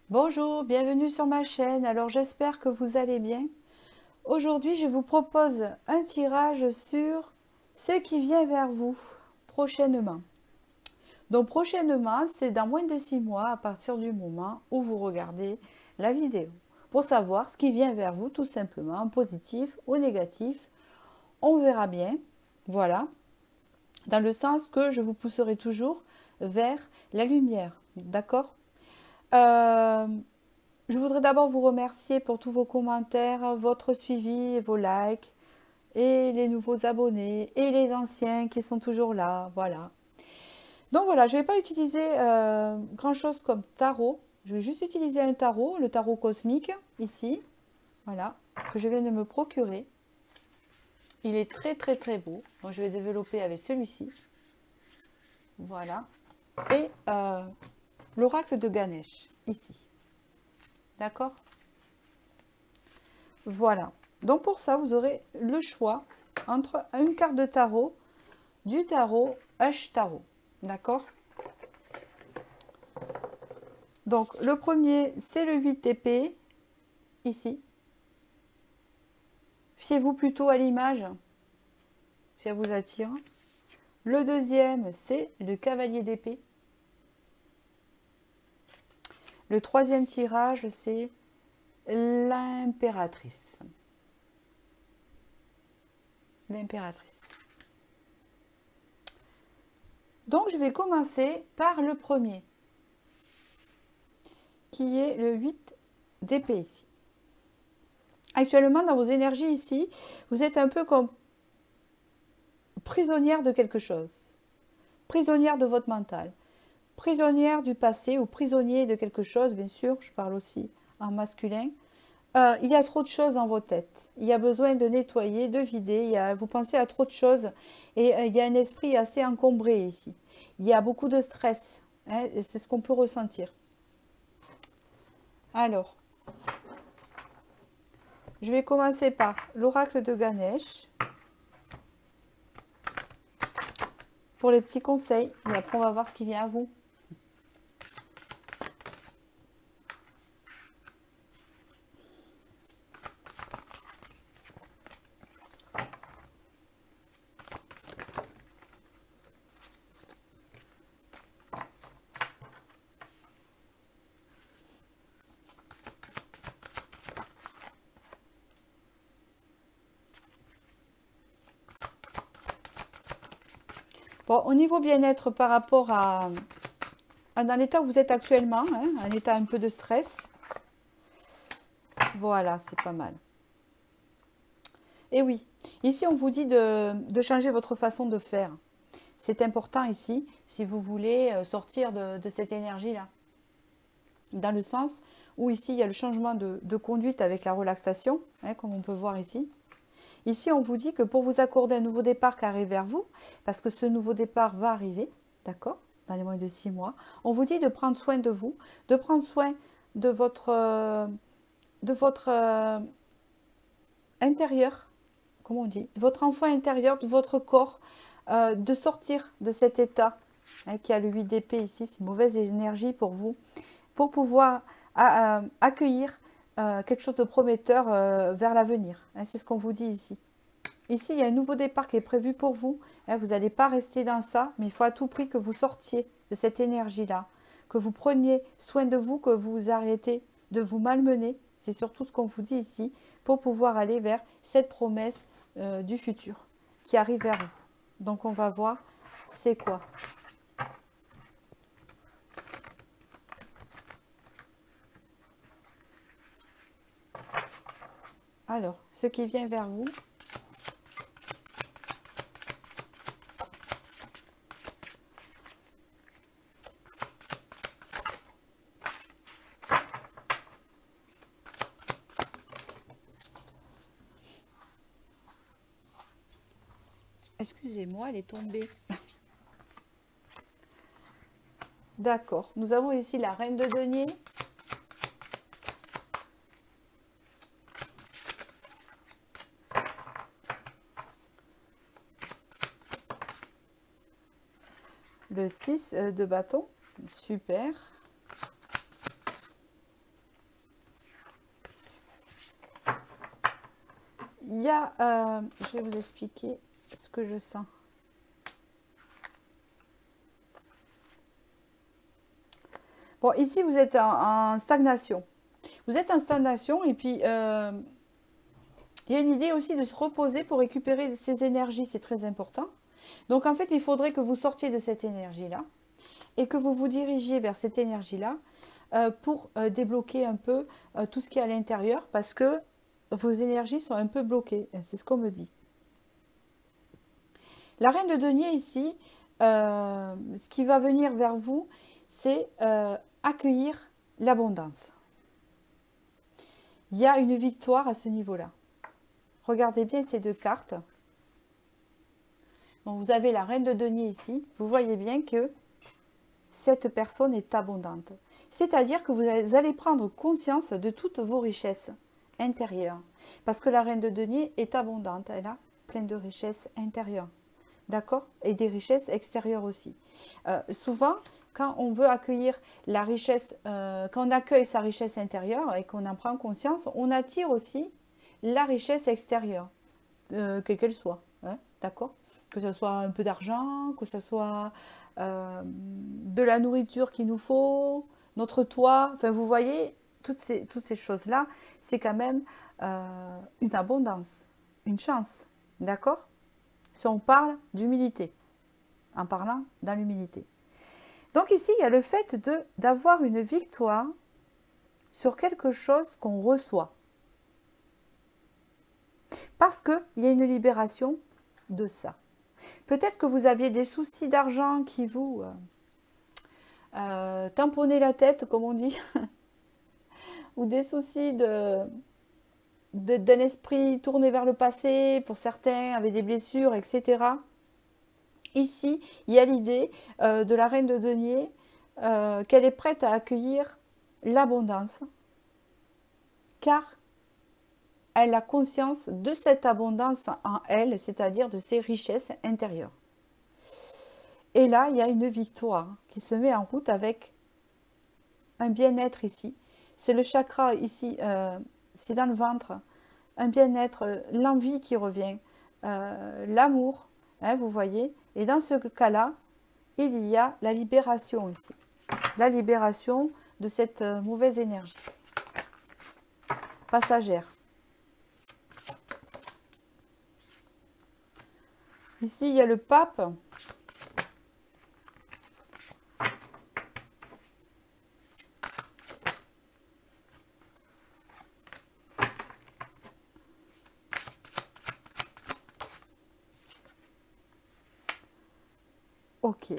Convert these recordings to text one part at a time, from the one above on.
Bonjour, bienvenue sur ma chaîne. Alors j'espère que vous allez bien. Aujourd'hui, je vous propose un tirage sur ce qui vient vers vous prochainement. Donc prochainement, c'est dans moins de 6 mois à partir du moment où vous regardez la vidéo. Pour savoir ce qui vient vers vous tout simplement, positif ou négatif, on verra bien. Voilà, dans le sens que je vous pousserai toujours vers la lumière. D'accord. Euh, Je voudrais d'abord vous remercier pour tous vos commentaires, votre suivi, vos likes, et les nouveaux abonnés, et les anciens qui sont toujours là. Voilà. Donc voilà, je ne vais pas utiliser grand-chose comme tarot. Je vais juste utiliser un tarot, le tarot cosmique, ici. Voilà, que je viens de me procurer. Il est très très très beau. Donc je vais développer avec celui-ci. Voilà. Et l'oracle de Ganesh, ici. D'accord? Voilà. Donc pour ça, vous aurez le choix entre une carte de tarot, du tarot, H tarot. D'accord? Donc le premier, c'est le 8 épée, ici. Fiez-vous plutôt à l'image, si elle vous attire. Le deuxième, c'est le cavalier d'épée. Le troisième tirage, c'est l'impératrice. L'impératrice. Donc je vais commencer par le premier, qui est le 8 d'épée ici. Actuellement, dans vos énergies ici, vous êtes un peu comme prisonnière de quelque chose. Prisonnière de votre mental. Prisonnière du passé ou prisonnier de quelque chose, bien sûr, je parle aussi en masculin. Il y a trop de choses dans vos têtes. Il y a besoin de nettoyer, de vider. Vous pensez à trop de choses et il y a un esprit assez encombré ici. Il y a beaucoup de stress. Hein, c'est ce qu'on peut ressentir. Alors, je vais commencer par l'oracle de Ganesh. Pour les petits conseils. Et après, on va voir ce qui vient à vous. Bon, au niveau bien-être par rapport dans l'état où vous êtes actuellement, hein, un état un peu de stress. Voilà, c'est pas mal. Et oui, ici on vous dit de changer votre façon de faire. C'est important ici, si vous voulez sortir de cette énergie-là. Dans le sens où ici il y a le changement de conduite avec la relaxation, hein, comme on peut voir ici. Ici, on vous dit que pour vous accorder un nouveau départ qui arrive vers vous, parce que ce nouveau départ va arriver, d'accord, dans les moins de 6 mois, on vous dit de prendre soin de vous, de prendre soin de votre intérieur, comment on dit, votre enfant intérieur, de votre corps, de sortir de cet état hein, qui a le 8 d'épée ici, c'est une mauvaise énergie pour vous, pour pouvoir accueillir quelque chose de prometteur vers l'avenir. Hein, c'est ce qu'on vous dit ici. Ici, il y a un nouveau départ qui est prévu pour vous. Hein, vous n'allez pas rester dans ça, mais il faut à tout prix que vous sortiez de cette énergie-là, que vous preniez soin de vous, que vous arrêtez de vous malmener. C'est surtout ce qu'on vous dit ici, pour pouvoir aller vers cette promesse du futur qui arrive vers vous. Donc, on va voir c'est quoi. Alors, ce qui vient vers vous. Excusez-moi, elle est tombée. D'accord. Nous avons ici la reine de denier. Le 6 de bâton. Super. il y a, je vais vous expliquer ce que je sens. Bon, ici, vous êtes en stagnation. Vous êtes en stagnation et puis il y a une idée aussi de se reposer pour récupérer ces énergies, c'est très important. Donc en fait, il faudrait que vous sortiez de cette énergie-là et que vous vous dirigiez vers cette énergie-là pour débloquer un peu tout ce qui est à l'intérieur parce que vos énergies sont un peu bloquées, c'est ce qu'on me dit. La reine de denier ici, ce qui va venir vers vous, c'est accueillir l'abondance. Il y a une victoire à ce niveau-là. Regardez bien ces deux cartes. Donc vous avez la reine de denier ici. Vous voyez bien que cette personne est abondante. C'est-à-dire que vous allez prendre conscience de toutes vos richesses intérieures. Parce que la reine de denier est abondante. Elle a plein de richesses intérieures. D'accord? Et des richesses extérieures aussi. Souvent, quand on veut accueillir la richesse, quand on accueille sa richesse intérieure et qu'on en prend conscience, on attire aussi la richesse extérieure, quelle qu'elle soit. Hein, d'accord? Que ce soit un peu d'argent, que ce soit de la nourriture qu'il nous faut, notre toit. Enfin, vous voyez, toutes ces choses-là, c'est quand même une abondance, une chance. D'accord? Si on parle d'humilité, en parlant dans l'humilité. Donc ici, il y a le fait d'avoir une victoire sur quelque chose qu'on reçoit. Parce qu'il y a une libération de ça. Peut-être que vous aviez des soucis d'argent qui vous tamponnaient la tête, comme on dit, ou des soucis d'un esprit tourné vers le passé, pour certains, avec des blessures, etc. Ici, il y a l'idée de la reine de denier, qu'elle est prête à accueillir l'abondance, car elle a conscience de cette abondance en elle, c'est-à-dire de ses richesses intérieures. Et là, il y a une victoire qui se met en route avec un bien-être ici. C'est le chakra ici, c'est dans le ventre, un bien-être, l'envie qui revient, l'amour, hein, vous voyez. Et dans ce cas-là, il y a la libération ici. La libération de cette mauvaise énergie passagère. Ici, il y a le pape. Ok.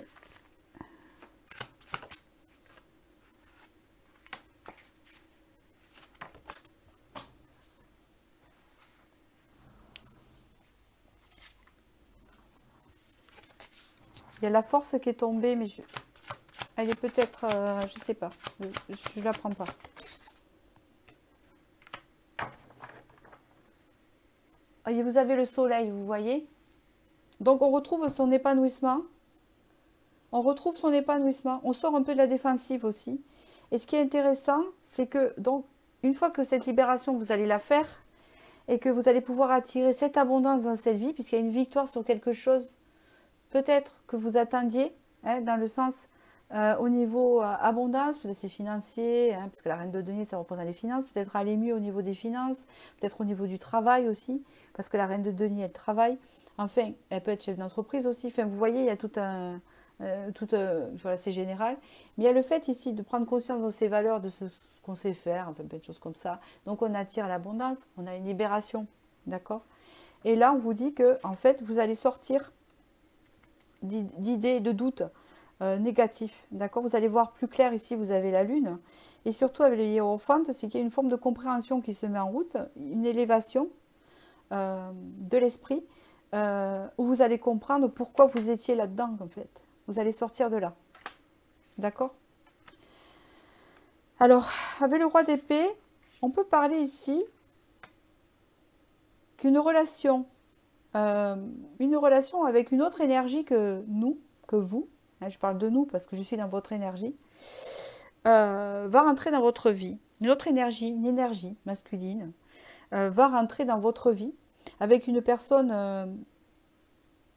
Il y a la force qui est tombée, mais elle est peut-être, je ne sais pas, je ne la prends pas. Et vous avez le soleil, vous voyez. Donc on retrouve son épanouissement. On retrouve son épanouissement. On sort un peu de la défensive aussi. Et ce qui est intéressant, c'est que donc une fois que cette libération, vous allez la faire, et que vous allez pouvoir attirer cette abondance dans cette vie, puisqu'il y a une victoire sur quelque chose peut-être que vous attendiez, hein, dans le sens au niveau abondance, peut-être c'est financier, hein, parce que la reine de denier, ça représente les finances, peut-être aller mieux au niveau des finances, peut-être au niveau du travail aussi, parce que la reine de denier, elle travaille. Enfin, elle peut être chef d'entreprise aussi. Enfin, vous voyez, il y a tout un... voilà, c'est général. Mais il y a le fait ici de prendre conscience de ses valeurs, de ce qu'on sait faire, enfin, plein de choses comme ça. Donc, on attire l'abondance, on a une libération, d'accord? Et là, on vous dit que, en fait, vous allez sortir d'idées, de doutes négatifs, d'accord? Vous allez voir plus clair ici, vous avez la lune. Et surtout avec le hiérophante, c'est qu'il y a une forme de compréhension qui se met en route, une élévation de l'esprit, où vous allez comprendre pourquoi vous étiez là-dedans, en fait. Vous allez sortir de là, d'accord? Alors, avec le roi d'épée, on peut parler ici qu'une relation, avec une autre énergie que nous, que vous, hein, je parle de nous parce que je suis dans votre énergie, va rentrer dans votre vie. Une autre énergie, une énergie masculine, va rentrer dans votre vie avec une personne,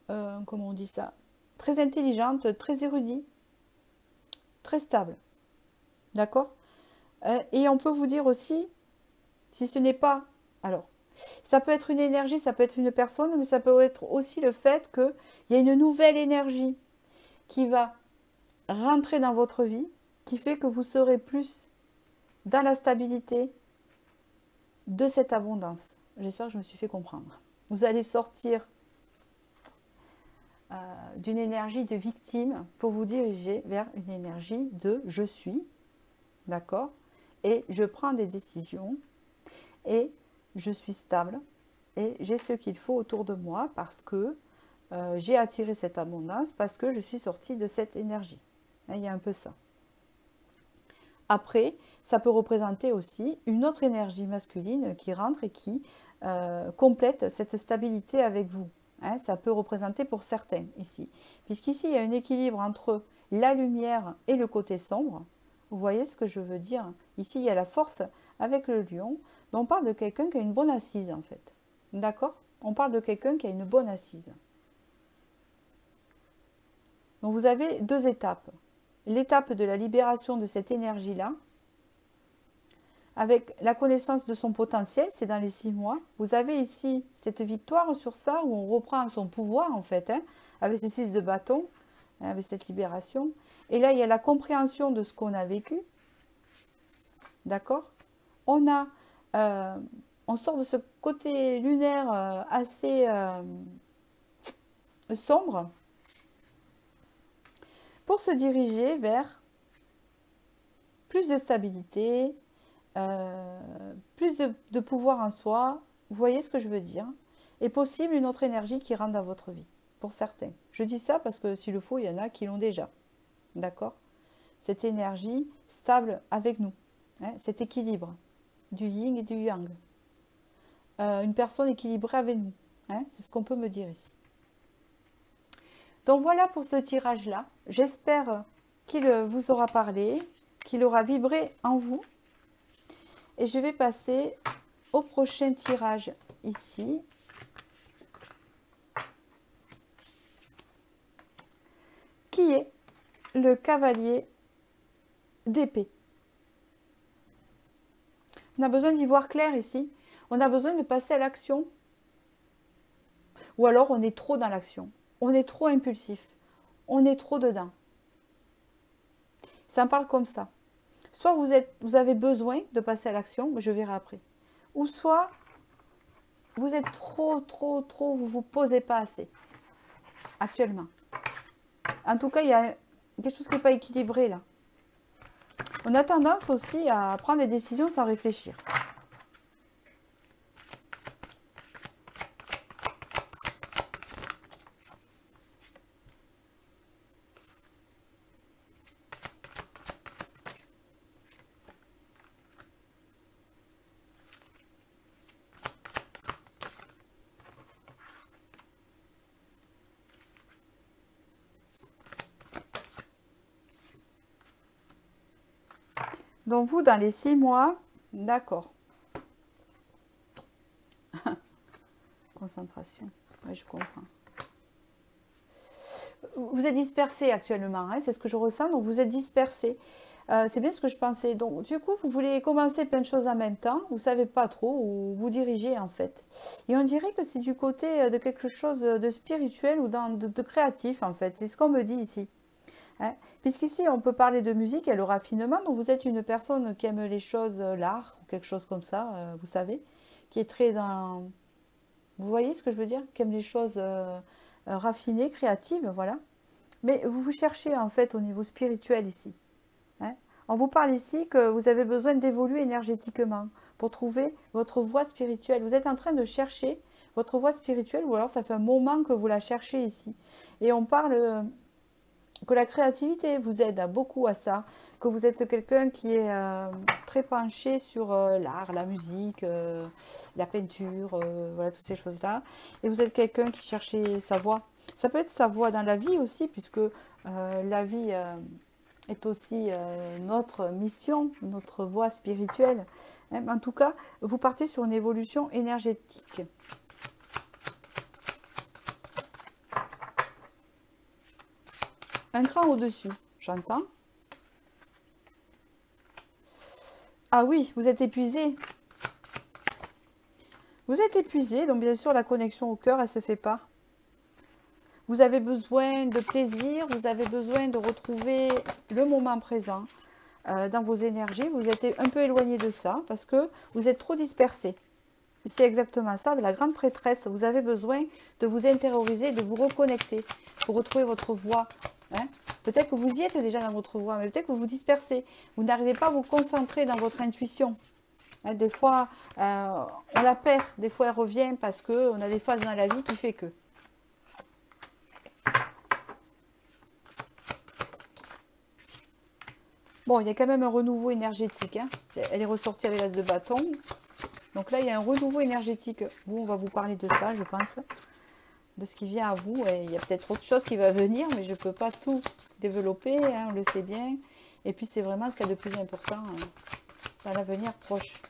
comment on dit ça, très intelligente, très érudite, très stable. D'accord? Et on peut vous dire aussi, si ce n'est pas... Alors, ça peut être une énergie, ça peut être une personne, mais ça peut être aussi le fait qu'il y a une nouvelle énergie qui va rentrer dans votre vie, qui fait que vous serez plus dans la stabilité de cette abondance. J'espère que je me suis fait comprendre. Vous allez sortir d'une énergie de victime pour vous diriger vers une énergie de je suis, d'accord? Et je prends des décisions et je suis stable et j'ai ce qu'il faut autour de moi parce que j'ai attiré cette abondance, parce que je suis sortie de cette énergie. Il y a un peu ça. Après, ça peut représenter aussi une autre énergie masculine qui rentre et qui complète cette stabilité avec vous. Hein, ça peut représenter pour certains ici. Puisqu'ici, il y a un équilibre entre la lumière et le côté sombre. Vous voyez ce que je veux dire? Ici, il y a la force avec le lion. Donc, on parle de quelqu'un qui a une bonne assise, en fait. D'accord? On parle de quelqu'un qui a une bonne assise. Donc, vous avez deux étapes. L'étape de la libération de cette énergie-là, avec la connaissance de son potentiel, c'est dans les 6 mois. Vous avez ici cette victoire sur ça, où on reprend son pouvoir, en fait, hein, avec ce 6 de bâton, hein, avec cette libération. Et là, il y a la compréhension de ce qu'on a vécu. D'accord? On sort de ce côté lunaire assez sombre pour se diriger vers plus de stabilité, plus de pouvoir en soi. Vous voyez ce que je veux dire? Et possible une autre énergie qui rentre dans votre vie, pour certains. Je dis ça parce que s'il le faut, il y en a qui l'ont déjà. D'accord? Cette énergie stable avec nous, hein, cet équilibre du yin et du yang. Une personne équilibrée avec nous, hein, c'est ce qu'on peut me dire ici. Donc voilà pour ce tirage-là. J'espère qu'il vous aura parlé, qu'il aura vibré en vous. Et je vais passer au prochain tirage ici. Qui est le cavalier d'épée. On a besoin d'y voir clair ici. On a besoin de passer à l'action. Ou alors on est trop dans l'action. On est trop impulsif. On est trop dedans. Ça me parle comme ça. Soit vous avez besoin de passer à l'action, mais je verrai après. Ou soit vous êtes trop, vous ne vous posez pas assez. Actuellement. En tout cas, il y a quelque chose qui n'est pas équilibré là. On a tendance aussi à prendre des décisions sans réfléchir. Donc vous, dans les 6 mois, d'accord. Concentration, oui, je comprends. Vous êtes dispersé actuellement, hein, c'est ce que je ressens, donc vous êtes dispersé. C'est bien ce que je pensais. Donc du coup, vous voulez commencer plein de choses en même temps, vous ne savez pas trop où vous dirigez en fait. Et on dirait que c'est du côté de quelque chose de spirituel ou de créatif en fait, c'est ce qu'on me dit ici. Hein? Puisqu'ici, on peut parler de musique et le raffinement. Donc, vous êtes une personne qui aime les choses, l'art, ou quelque chose comme ça, vous savez, qui est très dans... Vous voyez ce que je veux dire? Qui aime les choses raffinées, créatives, voilà. Mais vous cherchez, en fait, au niveau spirituel ici. Hein? On vous parle ici que vous avez besoin d'évoluer énergétiquement pour trouver votre voie spirituelle. Vous êtes en train de chercher votre voie spirituelle, ou alors ça fait un moment que vous la cherchez ici. Et on parle... que la créativité vous aide beaucoup à ça, que vous êtes quelqu'un qui est très penché sur l'art, la musique, la peinture, voilà, toutes ces choses-là. Et vous êtes quelqu'un qui cherchait sa voie. Ça peut être sa voie dans la vie aussi, puisque la vie est aussi notre mission, notre voie spirituelle. En tout cas, vous partez sur une évolution énergétique. un cran au-dessus. J'entends. Ah oui, vous êtes épuisé. Vous êtes épuisé, donc bien sûr la connexion au cœur, elle ne se fait pas. Vous avez besoin de plaisir, vous avez besoin de retrouver le moment présent dans vos énergies. Vous êtes un peu éloigné de ça parce que vous êtes trop dispersé. C'est exactement ça, la grande prêtresse, vous avez besoin de vous intérioriser, de vous reconnecter pour retrouver votre voix. Hein. Peut-être que vous y êtes déjà dans votre voix, mais peut-être que vous vous dispersez. Vous n'arrivez pas à vous concentrer dans votre intuition. Hein, des fois, on la perd, des fois elle revient parce qu'on a des phases dans la vie qui fait que. Bon, il y a quand même un renouveau énergétique. Hein. Elle est ressortie avec l'as de bâton. Donc là, il y a un renouveau énergétique. Vous, on va vous parler de ça, je pense. De ce qui vient à vous. Et il y a peut-être autre chose qui va venir, mais je ne peux pas tout développer, hein, on le sait bien. Et puis, c'est vraiment ce qu'il y a de plus important dans l'avenir proche.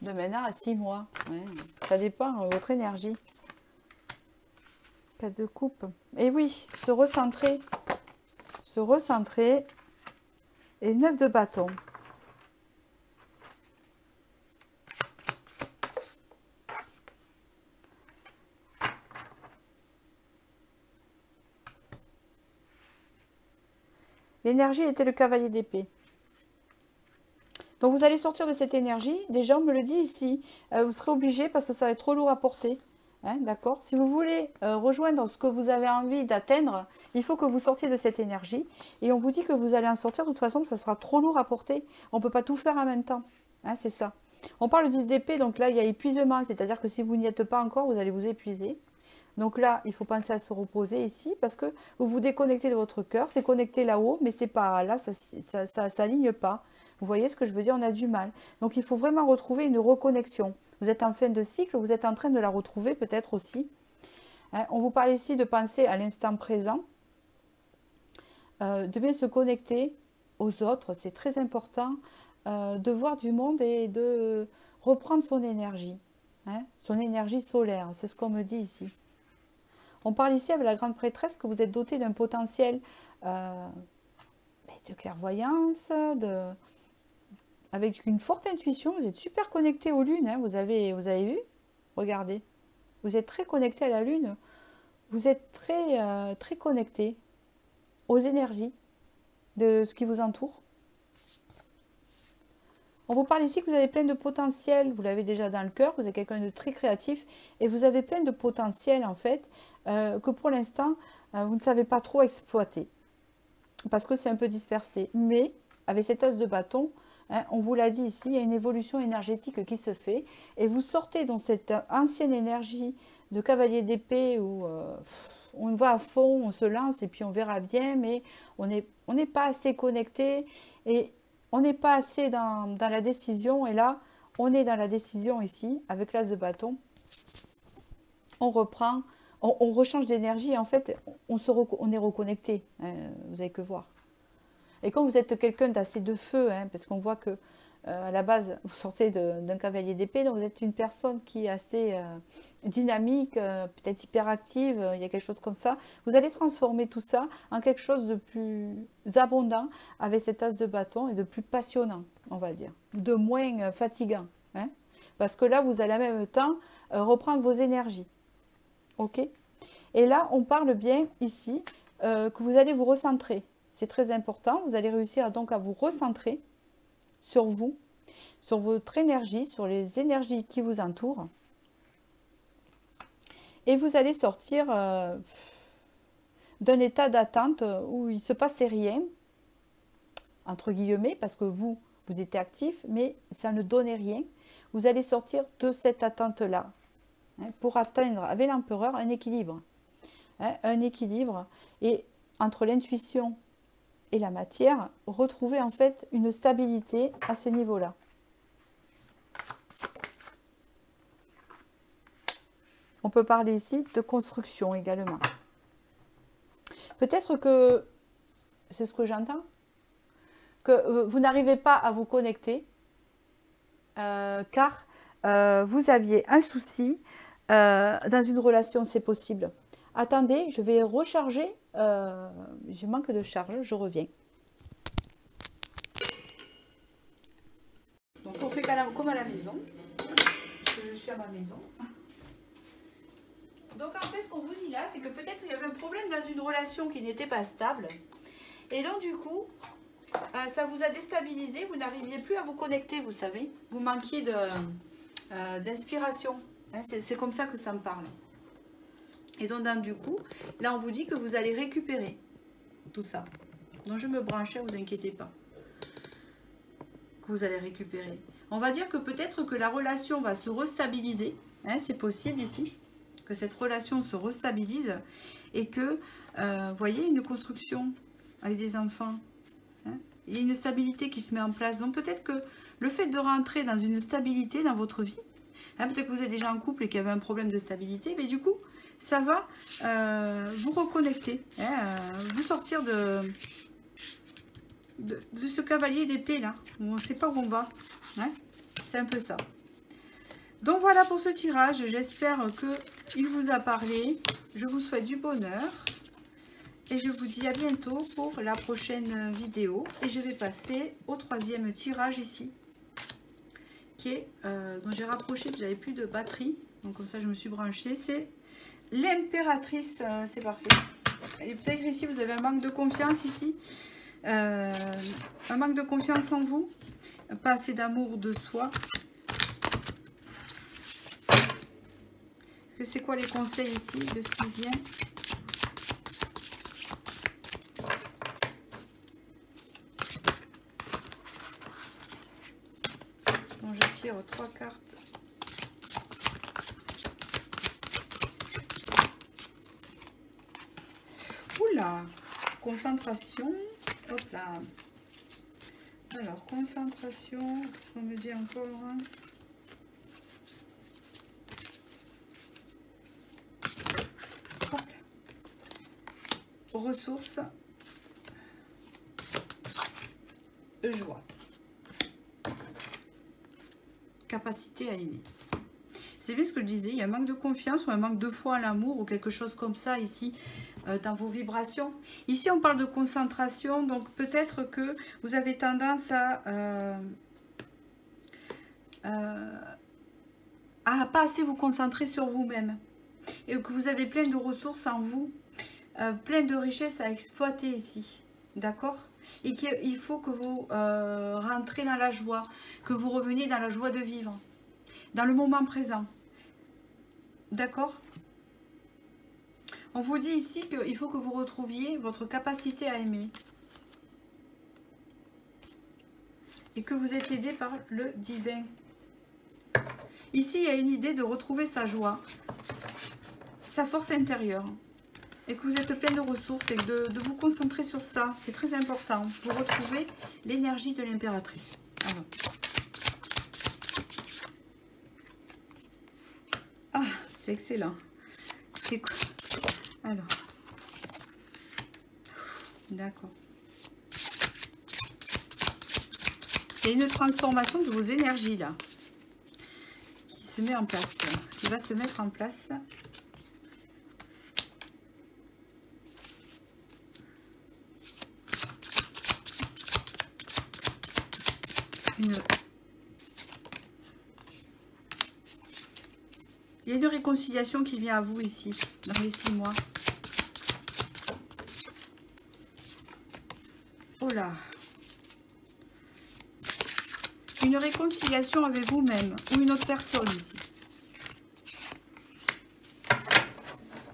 De maintenant à 6 mois. Ouais. Ça dépend de votre énergie. 4 de coupe. Et oui, se recentrer. Se recentrer. Et 9 de bâton. L'énergie était le cavalier d'épée. Donc vous allez sortir de cette énergie. Déjà, on me le dit ici. Vous serez obligé parce que ça va être trop lourd à porter. Hein, d'accord? Si vous voulez rejoindre ce que vous avez envie d'atteindre, il faut que vous sortiez de cette énergie. Et on vous dit que vous allez en sortir de toute façon, que ça sera trop lourd à porter. On ne peut pas tout faire en même temps. Hein, c'est ça. On parle 10 d'épée, donc là, il y a épuisement. C'est-à-dire que si vous n'y êtes pas encore, vous allez vous épuiser. Donc là, il faut penser à se reposer ici parce que vous vous déconnectez de votre cœur. C'est connecté là-haut, mais c'est pas là, ça s'aligne pas. Vous voyez ce que je veux dire? On a du mal. Donc il faut vraiment retrouver une reconnexion. Vous êtes en fin de cycle, vous êtes en train de la retrouver peut-être aussi. Hein, on vous parle ici de penser à l'instant présent, de bien se connecter aux autres. C'est très important de voir du monde et de reprendre son énergie. Hein, son énergie solaire, c'est ce qu'on me dit ici. On parle ici avec la grande prêtresse que vous êtes doté d'un potentiel de clairvoyance, avec une forte intuition. Vous êtes super connecté aux lunes. Hein, vous avez vu? Regardez. Vous êtes très connecté à la lune. Vous êtes très connecté aux énergies de ce qui vous entoure. On vous parle ici que vous avez plein de potentiel. Vous l'avez déjà dans le cœur. Vous êtes quelqu'un de très créatif. Et vous avez plein de potentiel en fait que pour l'instant, vous ne savez pas trop exploiter. Parce que c'est un peu dispersé. Mais avec cet as de bâton, hein, on vous l'a dit ici, il y a une évolution énergétique qui se fait. Et vous sortez dans cette ancienne énergie de cavalier d'épée où on va à fond, on se lance et puis on verra bien. Mais on n'est pas assez connecté et on n'est pas assez dans la décision. Et là, on est dans la décision ici avec l'as de bâton. On reprend. On rechange d'énergie et en fait, on est reconnecté. Hein, vous n'avez que voir. Et quand vous êtes quelqu'un d'assez de feu, hein, parce qu'on voit que à la base, vous sortez d'un cavalier d'épée, donc vous êtes une personne qui est assez dynamique, peut-être hyperactive, il y a quelque chose comme ça. Vous allez transformer tout ça en quelque chose de plus abondant avec cet as de bâton et de plus passionnant, on va dire, de moins fatigant. Hein, parce que là, vous allez en même temps reprendre vos énergies. Ok. Et là, on parle bien ici que vous allez vous recentrer. C'est très important. Vous allez réussir donc à vous recentrer sur vous, sur votre énergie, sur les énergies qui vous entourent. Et vous allez sortir d'un état d'attente où il ne se passait rien, entre guillemets, parce que vous étiez actif, mais ça ne donnait rien. Vous allez sortir de cette attente-là. Pour atteindre avec l'empereur un équilibre. Hein, un équilibre et entre l'intuition et la matière, retrouver en fait une stabilité à ce niveau-là. On peut parler ici de construction également. Peut-être que, c'est ce que j'entends, que vous n'arrivez pas à vous connecter car vous aviez un souci. Dans une relation, c'est possible. Attendez, je vais recharger. Je manque de charge, je reviens. Donc on fait comme à la maison. Je suis à ma maison. Donc en fait, ce qu'on vous dit là, c'est que peut-être il y avait un problème dans une relation qui n'était pas stable. Et donc du coup, ça vous a déstabilisé, vous n'arriviez plus à vous connecter, vous savez. Vous manquiez d'inspiration. Hein, c'est comme ça que ça me parle. Et donc du coup, là on vous dit que vous allez récupérer tout ça. Donc je me branchais, vous inquiétez pas. Que vous allez récupérer. On va dire que peut-être que la relation va se restabiliser. Hein, c'est possible ici. Que cette relation se restabilise. Et que, vous voyez, une construction avec des enfants. Hein, il y a une stabilité qui se met en place. Donc peut-être que le fait de rentrer dans une stabilité dans votre vie, hein, peut-être que vous êtes déjà en couple et qu'il y avait un problème de stabilité, mais du coup, ça va vous reconnecter, hein, vous sortir de ce cavalier d'épée là, où on ne sait pas où on va. Hein, c'est un peu ça. Donc voilà pour ce tirage, j'espère qu'il vous a parlé. Je vous souhaite du bonheur. Et je vous dis à bientôt pour la prochaine vidéo. Et je vais passer au troisième tirage ici. Qui est, dont j'ai rapproché, j'avais plus de batterie. Donc comme ça je me suis branchée. C'est l'impératrice, c'est parfait. Et peut-être ici vous avez un manque de confiance ici. Un manque de confiance en vous. Pas assez d'amour de soi. C'est quoi les conseils ici de ce qui vient? Bon, je tire 3 cartes. Oula, concentration. Hop là. Alors, concentration. Qu'est-ce qu'on me dit encore, hein? Hop là. Ressources. Joie. Capacité à aimer. C'est bien ce que je disais, il y a un manque de confiance ou un manque de foi à l'amour ou quelque chose comme ça ici dans vos vibrations. Ici on parle de concentration, donc peut-être que vous avez tendance à pas assez vous concentrer sur vous-même et que vous avez plein de ressources en vous, plein de richesses à exploiter ici, d'accord? Et qu'il faut que vous rentrez dans la joie, que vous reveniez dans la joie de vivre, dans le moment présent. D'accord? On vous dit ici qu'il faut que vous retrouviez votre capacité à aimer. Et que vous êtes aidé par le divin. Ici, il y a une idée de retrouver sa joie, sa force intérieure. Et que vous êtes plein de ressources et de vous concentrer sur ça. C'est très important pour retrouver l'énergie de l'impératrice. Alors. Ah, c'est excellent. C'est quoi? Alors. D'accord. Il y a une transformation de vos énergies là. Qui se met en place. Qui va se mettre en place. Il y a une réconciliation qui vient à vous ici, dans les 6 mois. Oh là. Une réconciliation avec vous-même ou une autre personne ici.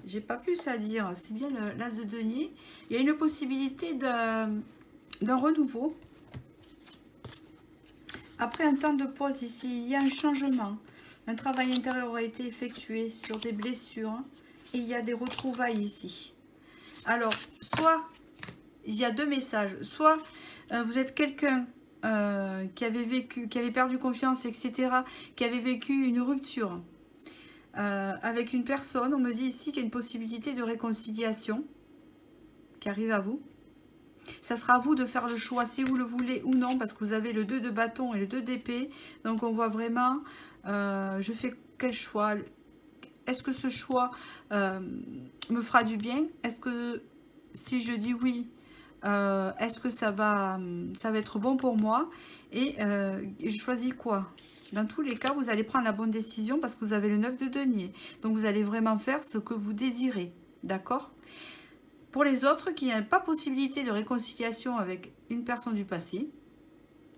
J'ai pas plus à dire. C'est bien l'as de denier. Il y a une possibilité d'un renouveau. Après un temps de pause ici, il y a un changement. Un travail intérieur aura été effectué sur des blessures. Et il y a des retrouvailles ici. Alors, soit, il y a 2 messages. Soit vous êtes quelqu'un qui avait perdu confiance, etc. Qui avait vécu une rupture avec une personne. On me dit ici qu'il y a une possibilité de réconciliation qui arrive à vous. Ça sera à vous de faire le choix si vous le voulez ou non, parce que vous avez le 2 de bâton et le 2 d'épée. Donc on voit vraiment, je fais quel choix? est-ce que ce choix me fera du bien? Est-ce que si je dis oui, est-ce que ça va être bon pour moi? Et je choisis quoi? Dans tous les cas, vous allez prendre la bonne décision parce que vous avez le 9 de denier. Donc, vous allez vraiment faire ce que vous désirez. D'accord? Pour les autres qui n'ont pas possibilité de réconciliation avec une personne du passé,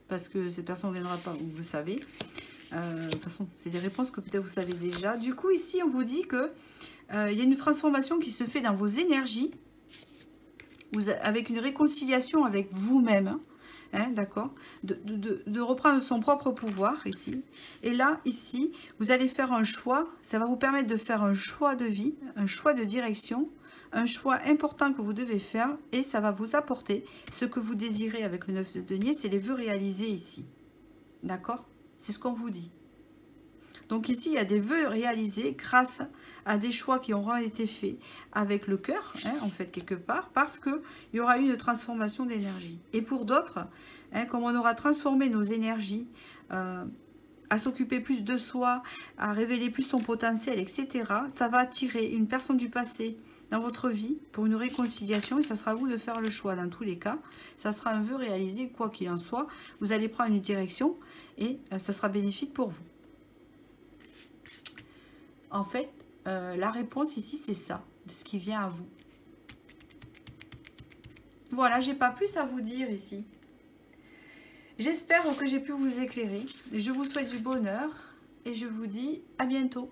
parce que cette personne ne viendra pas, vous le savez. De toute façon, c'est des réponses que peut-être vous savez déjà. Du coup, ici, on vous dit que il y a une transformation qui se fait dans vos énergies, avec une réconciliation avec vous-même. Hein, d'accord, de reprendre son propre pouvoir ici. Et là, ici, vous allez faire un choix. Ça va vous permettre de faire un choix de vie, un choix de direction, un choix important que vous devez faire. Et ça va vous apporter ce que vous désirez avec le 9 de denier. C'est les vœux réalisés ici. D'accord? C'est ce qu'on vous dit. Donc ici, il y a des vœux réalisés grâce à des choix qui auront été faits avec le cœur, hein, en fait, quelque part, parce qu'il y aura eu une transformation d'énergie. Et pour d'autres, hein, comme on aura transformé nos énergies, à s'occuper plus de soi, à révéler plus son potentiel, etc., ça va attirer une personne du passé dans votre vie pour une réconciliation, et ça sera à vous de faire le choix dans tous les cas. Ça sera un vœu réalisé, quoi qu'il en soit. Vous allez prendre une direction et ça sera bénéfique pour vous. En fait, la réponse ici, c'est ça, de ce qui vient à vous. Voilà, j'ai pas plus à vous dire ici. J'espère que j'ai pu vous éclairer. Je vous souhaite du bonheur et je vous dis à bientôt.